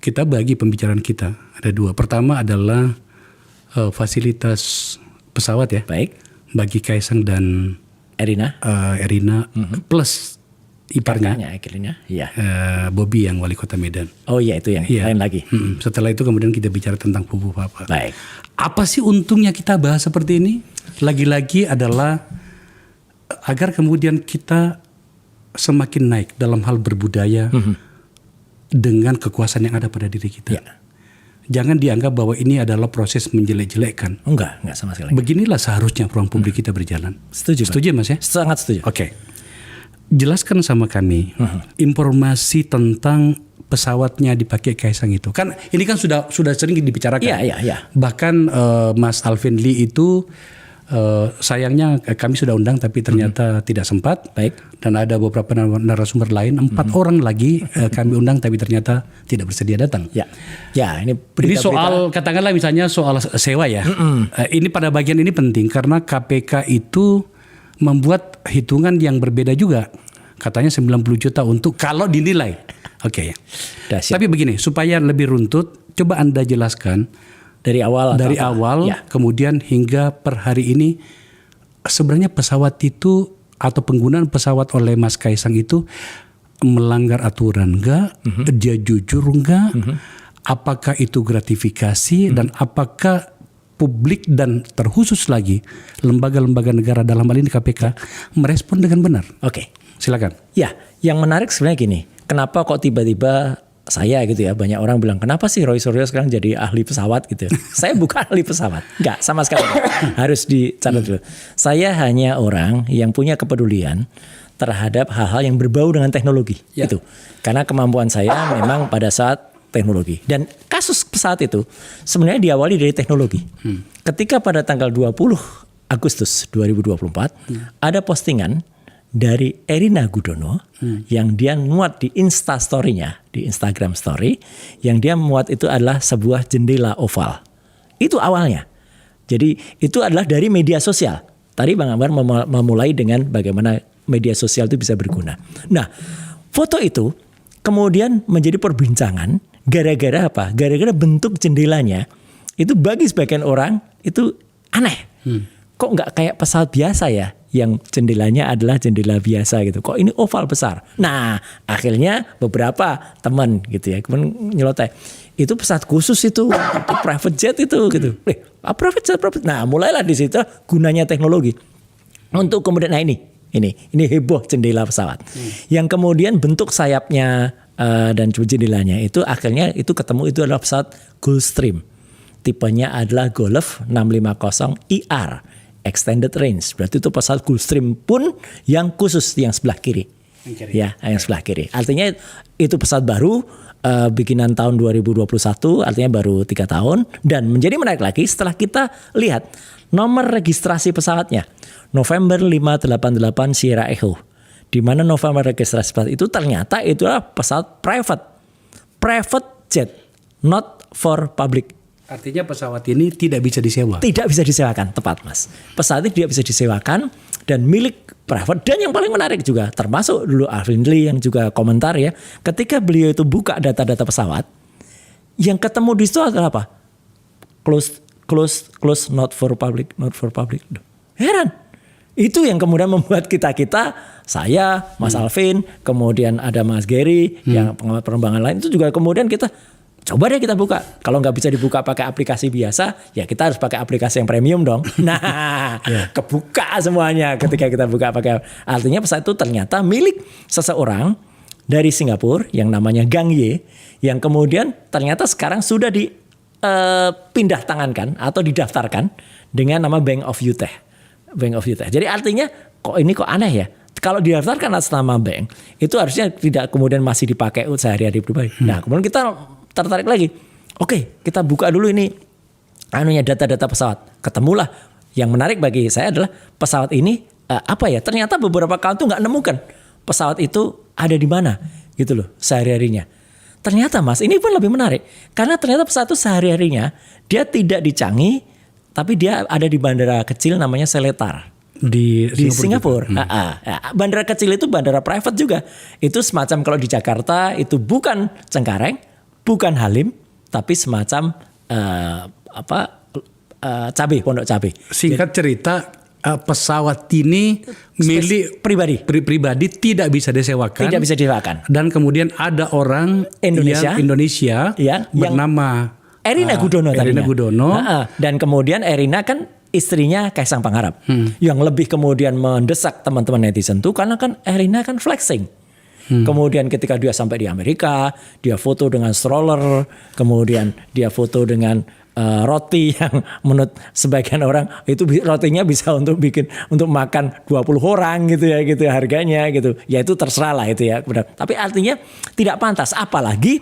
kita bagi pembicaraan kita ada dua. Pertama adalah fasilitas pesawat ya. Baik. Bagi Kaisang dan Erina. Erina plus iparnya Akhirnya. Iya. Bobby yang wali kota Medan. Oh iya, itu yang lain lagi. Setelah itu kemudian kita bicara tentang Pupu Papa. Baik. Apa sih untungnya kita bahas seperti ini? Lagi-lagi adalah agar kemudian kita semakin naik dalam hal berbudaya dengan kekuasaan yang ada pada diri kita. Ya. Jangan dianggap bahwa ini adalah proses menjelek-jelekkan. Enggak sama sekali. Beginilah seharusnya ruang publik kita berjalan. Setuju, Setuju Mas ya? Sangat setuju. Oke. Jelaskan sama kami informasi tentang pesawatnya dipakai Kaisang itu. Kan ini kan sudah sering dibicarakan. Iya. Bahkan Mas Alvin Lee itu sayangnya kami sudah undang tapi ternyata tidak sempat. Baik. Dan ada beberapa narasumber lain, 4 orang lagi kami undang tapi ternyata tidak bersedia datang. Ya, ini Ini soal katakanlah misalnya soal sewa ya. Ini pada bagian ini penting karena KPK itu membuat hitungan yang berbeda juga. Katanya 90 juta untuk kalau dinilai. Oke. Tapi begini, supaya lebih runtut, coba Anda jelaskan dari awal ya. Kemudian hingga per hari ini sebenarnya pesawat itu atau penggunaan pesawat oleh Mas Kaisang itu melanggar aturan enggak? Dia jujur enggak? Apakah itu gratifikasi dan apakah publik dan terkhusus lagi lembaga-lembaga negara dalam hal ini KPK merespon dengan benar? Oke. Silakan. Ya, yang menarik sebenarnya gini, kenapa kok tiba-tiba saya gitu ya, banyak orang bilang kenapa sih Roy Suryo sekarang jadi ahli pesawat gitu. Saya bukan ahli pesawat, enggak sama sekali. Harus dicatat dulu. Saya hanya orang yang punya kepedulian terhadap hal-hal yang berbau dengan teknologi. Itu. Karena kemampuan saya memang pada saat teknologi. Dan kasus pesawat itu sebenarnya diawali dari teknologi. Ketika pada tanggal 20 Agustus 2024 ada postingan dari Erina Gudono yang dia muat di Instastory-nya, di Instagram Story, yang dia muat itu adalah sebuah jendela oval. Itu awalnya. Jadi itu adalah dari media sosial. Tadi Bang Ambar memulai dengan bagaimana media sosial itu bisa berguna. Nah, foto itu kemudian menjadi perbincangan gara-gara apa? Gara-gara bentuk jendelanya itu bagi sebagian orang itu aneh. Kok nggak kayak pesawat biasa ya? Yang jendelanya adalah jendela biasa gitu. Kok ini oval besar? Nah, akhirnya beberapa teman gitu ya, kemudian nyelotai. Itu pesawat khusus itu private jet itu gitu. Private jet. Nah, mulailah di situ gunanya teknologi. Untuk kemudian ini heboh jendela pesawat. Yang kemudian bentuk sayapnya dan jendelanya itu akhirnya itu ketemu itu adalah pesawat Gulfstream. Tipenya adalah Golf 650 IR extended range. Berarti itu pesawat Gulfstream pun yang khusus yang sebelah kiri. Ya, yang sebelah kiri. Artinya itu pesawat baru bikinan tahun 2021, artinya baru 3 tahun dan menjadi menarik lagi setelah kita lihat nomor registrasi pesawatnya. November 588 Sierra Echo. Di mana November registrasi pesawat itu ternyata itu adalah pesawat private jet, not for public. Artinya pesawat ini tidak bisa disewa. Tidak bisa disewakan, tepat Mas. Pesawat ini tidak bisa disewakan dan milik private. Dan yang paling menarik juga, termasuk dulu Alvin Lee yang juga komentar ya, ketika beliau itu buka data-data pesawat, yang ketemu di situ adalah apa? Close, not for public. Heran. Itu yang kemudian membuat kita, saya, Mas Alvin, kemudian ada Mas Gary, yang pengamat penerbangan lain, itu juga kemudian kita coba deh kita buka. Kalau nggak bisa dibuka pakai aplikasi biasa, ya kita harus pakai aplikasi yang premium dong. Nah, kebuka semuanya ketika kita buka pakai. Artinya pesawat itu ternyata milik seseorang dari Singapura yang namanya Gang Ye, yang kemudian ternyata sekarang sudah dipindah tangankan atau didaftarkan dengan nama Bank of Utah. Jadi artinya kok aneh ya. Kalau didaftarkan atas nama bank, itu harusnya tidak kemudian masih dipakai sehari-hari pribadi. Nah, kemudian kita tertarik lagi. Oke, kita buka dulu ini data-data pesawat. Ketemulah yang menarik bagi saya adalah pesawat ini ternyata beberapa kawan tuh nggak nemukan pesawat itu ada di mana gitu loh sehari-harinya. Ternyata Mas, ini pun lebih menarik karena ternyata pesawat itu sehari-harinya dia tidak di Changi, tapi dia ada di bandara kecil namanya Seletar. Di Singapura. Bandara kecil itu bandara private juga. Itu semacam kalau di Jakarta itu bukan Cengkareng, bukan Halim, tapi semacam cabai, pondok cabai. Singkat cerita, pesawat ini milik pribadi tidak bisa disewakan. Tidak bisa disewakan. Dan kemudian ada orang Indonesia yang bernama Erina Gudono Erina Gudono. Dan kemudian Erina kan istrinya Kaisang Pangarep. Yang lebih kemudian mendesak teman-teman netizen itu karena kan Erina kan flexing. Kemudian ketika dia sampai di Amerika, dia foto dengan stroller, kemudian dia foto dengan roti yang menurut sebagian orang itu rotinya bisa untuk makan 20 orang gitu ya harganya gitu. Ya itu terserah lah itu ya. Tapi artinya tidak pantas, apalagi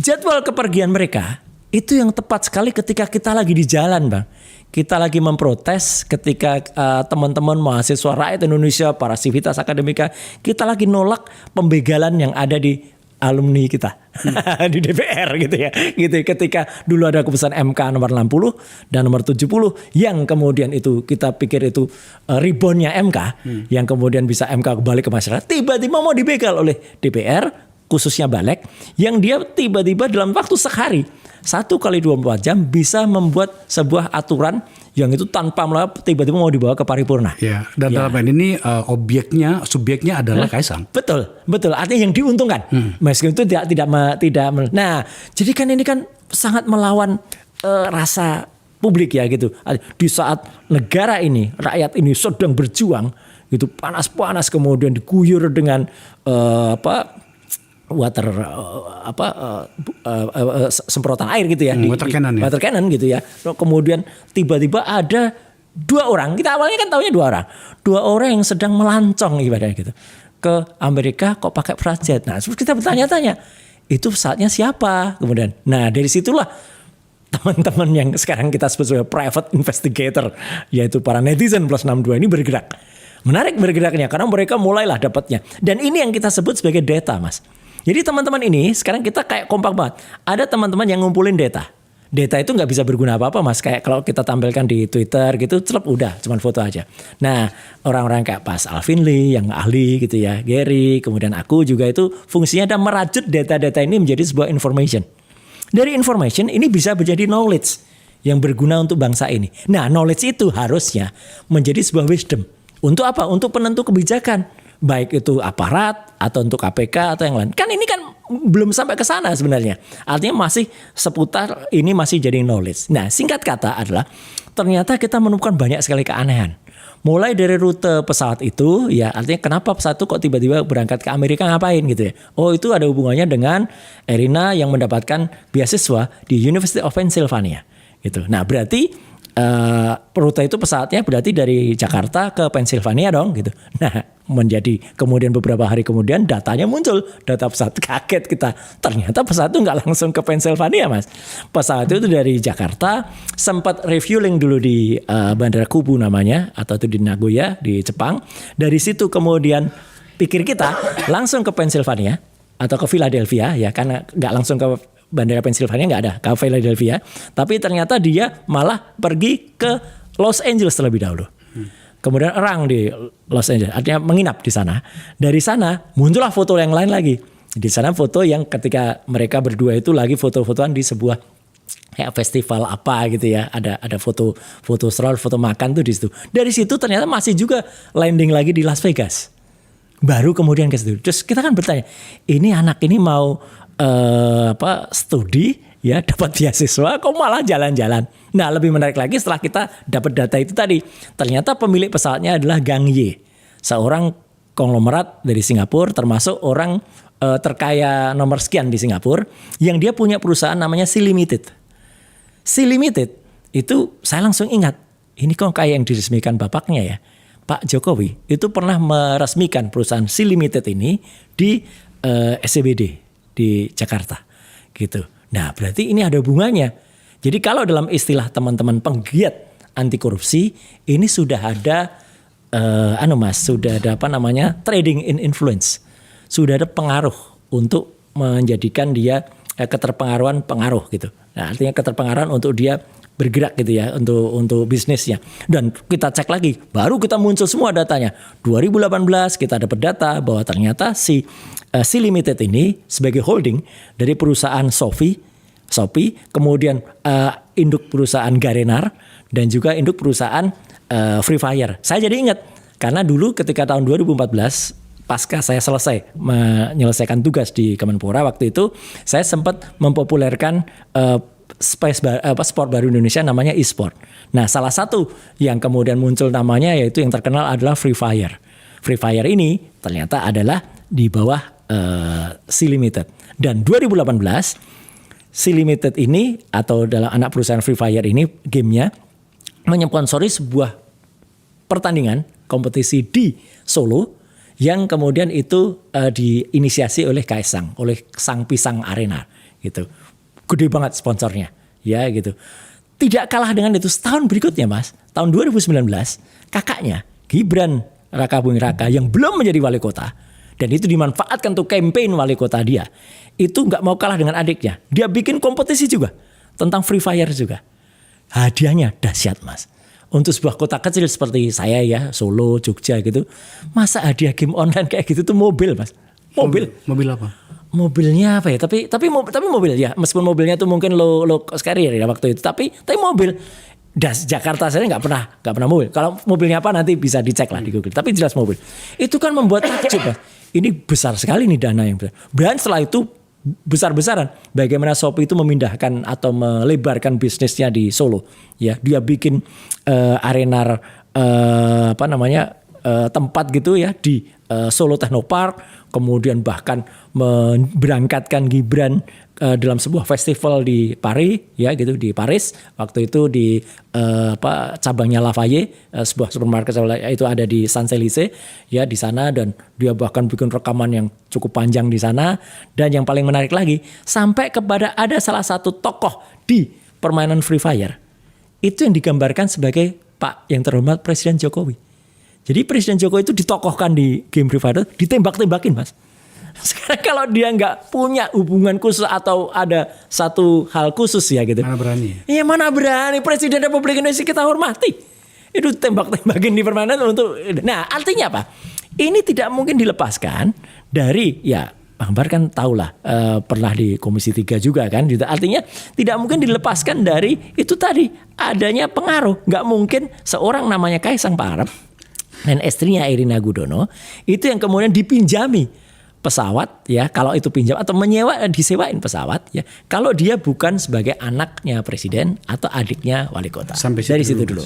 jadwal kepergian mereka itu yang tepat sekali ketika kita lagi di jalan, Bang. Kita lagi memprotes ketika teman-teman mahasiswa rakyat Indonesia, para sivitas akademika, kita lagi nolak pembegalan yang ada di alumni kita di DPR gitu ya. Gitu ketika dulu ada keputusan MK nomor 60 dan nomor 70 yang kemudian itu kita pikir itu reboundnya MK yang kemudian bisa MK kembali ke masyarakat, tiba-tiba mau dibegal oleh DPR khususnya Balek yang dia tiba-tiba dalam waktu sehari 1 kali 24 jam bisa membuat sebuah aturan yang itu tanpa melawan tiba-tiba mau dibawa ke paripurna. Ya, dan dalam hal ini subjeknya adalah Kaisang. Betul. Artinya yang diuntungkan. Meskipun itu tidak. Nah, jadi kan ini kan sangat melawan rasa publik ya gitu. Di saat negara ini, rakyat ini sedang berjuang, gitu panas-panas kemudian diguyur dengan semprotan air gitu ya, water cannon gitu ya. Kemudian tiba-tiba ada 2 orang, kita awalnya kan taunya 2 orang yang sedang melancong ibaratnya gitu ke Amerika kok pakai private jet. Nah, terus kita bertanya-tanya, itu pesawatnya siapa? Kemudian, nah dari situlah teman-teman yang sekarang kita sebut sebagai private investigator, yaitu para netizen plus 62 ini bergerak. Menarik bergeraknya karena mereka mulailah dapatnya. Dan ini yang kita sebut sebagai data, Mas. Jadi teman-teman ini sekarang kita kayak kompak banget. Ada teman-teman yang ngumpulin data. Data itu nggak bisa berguna apa-apa, Mas. Kayak kalau kita tampilkan di Twitter gitu, celep udah, cuman foto aja. Nah, orang-orang kayak Pas Alvin Lee yang ahli gitu ya, Gary, kemudian aku juga itu fungsinya ada merajut data-data ini menjadi sebuah information. Dari information ini bisa menjadi knowledge yang berguna untuk bangsa ini. Nah, knowledge itu harusnya menjadi sebuah wisdom. Untuk apa? Untuk penentu kebijakan. Baik itu aparat atau untuk KPK atau yang lain. Kan ini kan belum sampai ke sana sebenarnya. Artinya masih seputar ini masih jadi knowledge. Nah, singkat kata adalah ternyata kita menemukan banyak sekali keanehan. Mulai dari rute pesawat itu, ya artinya kenapa pesawat itu kok tiba-tiba berangkat ke Amerika ngapain gitu ya. Oh, itu ada hubungannya dengan Erina yang mendapatkan beasiswa di University of Pennsylvania gitu. Nah, berarti rute itu pesawatnya berarti dari Jakarta ke Pennsylvania dong gitu. Nah, menjadi kemudian beberapa hari kemudian datanya muncul, data pesawat, kaget kita. Ternyata pesawat itu nggak langsung ke Pennsylvania, Mas. Pesawat itu dari Jakarta sempat refueling dulu di Bandara Kubu namanya atau itu di Nagoya di Jepang. Dari situ kemudian pikir kita langsung ke Pennsylvania atau ke Philadelphia ya, karena nggak langsung ke Bandara Pennsylvania nggak ada, ke Philadelphia. Tapi ternyata dia malah pergi ke Los Angeles terlebih dahulu. Kemudian orang di Los Angeles, artinya menginap di sana. Dari sana muncullah foto yang lain lagi. Di sana foto yang ketika mereka berdua itu lagi foto-fotoan di sebuah kayak festival apa gitu ya. Ada foto stroll, foto makan tuh di situ. Dari situ ternyata masih juga landing lagi di Las Vegas. Baru kemudian ke situ. Terus kita kan bertanya, ini anak ini mau studi ya, dapat beasiswa kok malah jalan-jalan. Nah, lebih menarik lagi setelah kita dapat data itu tadi, ternyata pemilik pesawatnya adalah Gang Ye, seorang konglomerat dari Singapura, termasuk orang terkaya nomor sekian di Singapura, yang dia punya perusahaan namanya Sea Limited. Sea Limited itu saya langsung ingat, ini kok kayak yang diresmikan bapaknya ya, Pak Jokowi itu pernah meresmikan perusahaan Sea Limited ini di SCBD di Jakarta gitu. Nah, berarti ini ada hubungannya. Jadi kalau dalam istilah teman-teman penggiat anti korupsi, ini sudah ada sudah ada trading in influence. Sudah ada pengaruh untuk menjadikan dia keterpengaruhan pengaruh gitu. Nah, artinya keterpengaruhan untuk dia bergerak gitu ya untuk bisnisnya. Dan kita cek lagi, baru kita muncul semua datanya. 2018 kita dapat data bahwa ternyata si Limited ini sebagai holding dari perusahaan Shopee, kemudian induk perusahaan Garenar dan juga induk perusahaan Free Fire. Saya jadi ingat karena dulu ketika tahun 2014 pasca saya selesai menyelesaikan tugas di Kemenpora waktu itu, saya sempat mempopulerkan sport baru Indonesia namanya e-sport. Nah, salah satu yang kemudian muncul namanya yaitu yang terkenal adalah Free Fire. Free Fire ini ternyata adalah di bawah Sea Limited. Dan 2018 Sea Limited ini atau dalam anak perusahaan Free Fire ini gamenya menyponsori sebuah pertandingan kompetisi di Solo yang kemudian itu diinisiasi oleh Kaisang, oleh Sang Pisang Arena gitu. Gede banget sponsornya, ya gitu. Tidak kalah dengan itu, setahun berikutnya Mas, tahun 2019, kakaknya Gibran Rakabuming Raka yang belum menjadi wali kota, dan itu dimanfaatkan untuk campaign wali kota dia, itu nggak mau kalah dengan adiknya. Dia bikin kompetisi juga tentang Free Fire juga. Hadiahnya dahsyat Mas. Untuk sebuah kota kecil seperti saya ya, Solo, Jogja gitu, masa hadiah game online kayak gitu tuh mobil Mas. Mobil apa? Mobilnya apa ya? Tapi mobil ya. Meskipun mobilnya tuh mungkin low carrier ya waktu itu. Tapi mobil. Jakarta saya nggak pernah mobil. Kalau mobilnya apa nanti bisa dicek lah di Google. Tapi jelas mobil. Itu kan membuat takjub Mas. Ini besar sekali nih dana yang besar. Dan setelah itu besar-besaran. Bagaimana Shopee itu memindahkan atau melebarkan bisnisnya di Solo. Ya, dia bikin arena tempat gitu ya di Solo Technopark. Kemudian bahkan memberangkatkan Gibran dalam sebuah festival di Paris ya gitu, di Paris waktu itu di cabangnya Lafayette, sebuah supermarket itu ada di Champs-Élysées ya di sana, dan dia bahkan bikin rekaman yang cukup panjang di sana. Dan yang paling menarik lagi, sampai kepada ada salah satu tokoh di permainan Free Fire itu yang digambarkan sebagai Pak yang terhormat Presiden Jokowi. Jadi Presiden Jokowi itu ditokohkan di game Free Fire, ditembak-tembakin Mas. Sekarang kalau dia nggak punya hubungan khusus atau ada satu hal khusus ya gitu. Mana berani? Iya mana berani, Presiden Republik Indonesia kita hormati. Itu tembak-tembakin di permainan untuk. Nah artinya apa? Ini tidak mungkin dilepaskan dari ya. Bang Bar kan tahulah pernah di Komisi 3 juga kan. Gitu. Artinya tidak mungkin dilepaskan dari itu tadi adanya pengaruh. Nggak mungkin seorang namanya Kaisang Pangarep dan istrinya Erina Gudono itu yang kemudian dipinjami pesawat ya, kalau itu pinjam atau disewain pesawat ya, kalau dia bukan sebagai anaknya presiden atau adiknya wali kota. Sampai dari situ dulu. dulu.